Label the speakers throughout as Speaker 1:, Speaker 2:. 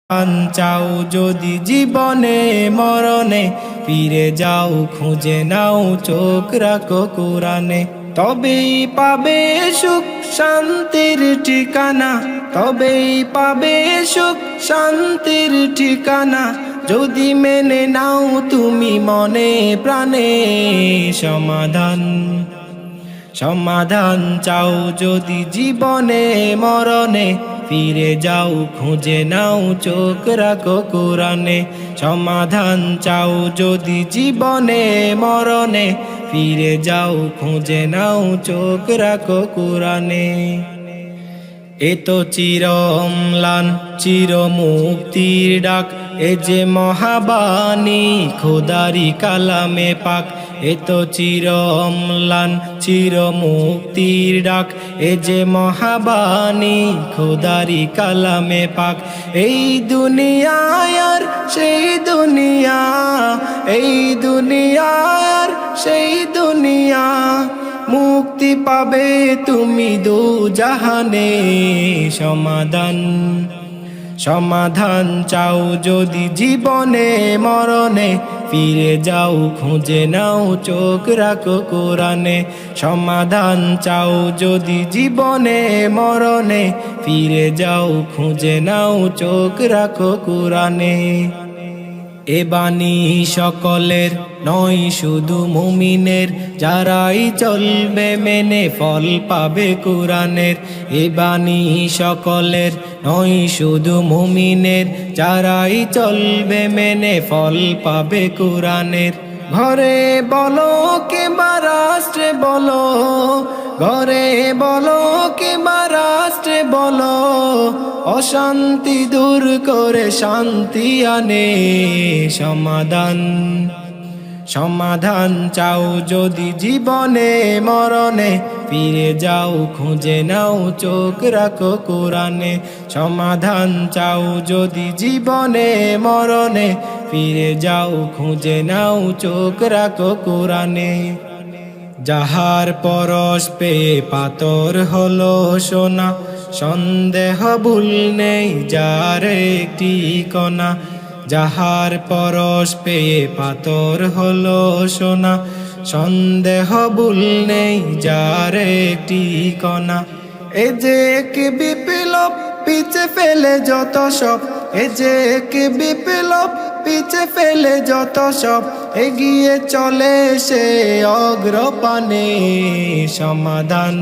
Speaker 1: চাও যদি জীবনে মরণে, ফিরে যাও খুঁজে নাও চোখ রাখো কোরআনে। তবেই পাবে সুখ শান্তির ঠিকানা, তবেই পাবে সুখ শান্তির ঠিকানা, যদি মেনে নাও তুমি মনে প্রাণে সমাধান। সমাধান চাও যদি জীবনে মরণে, ফিরে যাও খুঁজে নাও চোখ রাখো কোরআনে। সমাধান চাও যদি জীবনে মরণে, ফিরে যাও খুঁজে নাও চোখ রাখো কোরআনে। এ তো চির অম্লান চির মুক্তির ডাক, এ যে মহাবাণী খোদারি কালামে পাক। এ তো চির অম্লান চির মুক্তির ডাক, এ যে মহাবাণী খোদারি কালামে পাক। এই দুনিয়ায় আর সেই দুনিয়া, এই দুনিয়ার সেই দুনিয়া, মুক্তি পাবে তুমি দু জাহানে সমাধান। সমাধান চাও যদি জীবনে মরণে, ফিরে যাও খুঁজে নাও চোখ রাখো কোরআনে। সমাধান চাও যদি জীবনে মরণে, ফিরে যাও খুঁজে নাও চোখ রাখো কোরআনে। এ বাণী সকলের নয় শুধু মুমিনের, যারাই চলবে মেনে ফল পাবে কোরআনের। এ বাণী সকলের নয় শুধু মুমিনের, যারাই চলবে মেনে ফল পাবে কোরআনের। ঘরে বলো কিংবা রাষ্ট্রে বলো, ঘরে বলো কিংবা রাষ্ট্রে বলো, অশান্তি দূর করে শান্তি আনে সমাধান। সমাধান চাও যদি জীবনে মরণে, ফিরে যাও খুঁজে নাও চোখ রাখো কোরআনে। সমাধান চাও যদি জীবনে মরণে, ফিরে যাও খুঁজে নাও চোখ রাখো কোরআনে। যাহার পরশ পেয়ে পাথর হলো সোনা, সন্দেহ ভুল নেই যার একটি কণা। যাহার পরশ পেয়ে পাথর হলো সোনা, সন্দেহ ভুল নেই যার একটি কণা। এ যে এক বিপ্লব পিছে ফেলে যত সব, এ যে এক বিপ্লব পিছে ফেলে যত সব, এগিয়ে চলে সে অগ্রপানে সমাধান।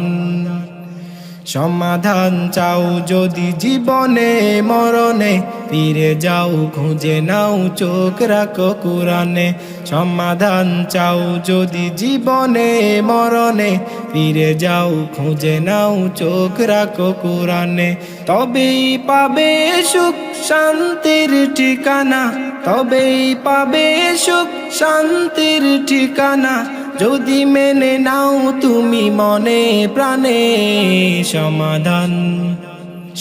Speaker 1: সমাধান চাও যদি জীবনে মরণে, ফিরে যাও খুঁজে নাও চোখ রাখো কোরআনে। সমাধান চাও যদি জীবনে মরণে, ফিরে যাও খুঁজে নাও চোখ রাখো কোরআনে। তবেই পাবে সুখ শান্তির ঠিকানা, তবেই পাবে সুখ শান্তির ঠিকানা, যদি মেনে নাও তুমি মনে প্রাণে সমাধান।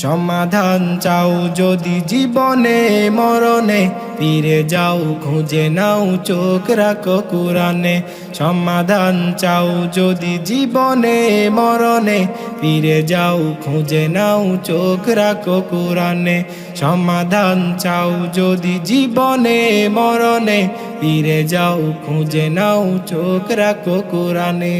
Speaker 1: সমাধান চাও যদি জীবনে মরণে, ফিরে যাও খুঁজে নাও চোখ রাখো কোরআনে। সমাধান চাও যদি জীবনে মরণে, ফিরে যাও খুঁজে নাও চোখ রাখো কোরআনে। সমাধান চাও যদি জীবনে মরণে, ফিরে যাও খুঁজে নাও চোখ রাখো কোরআনে।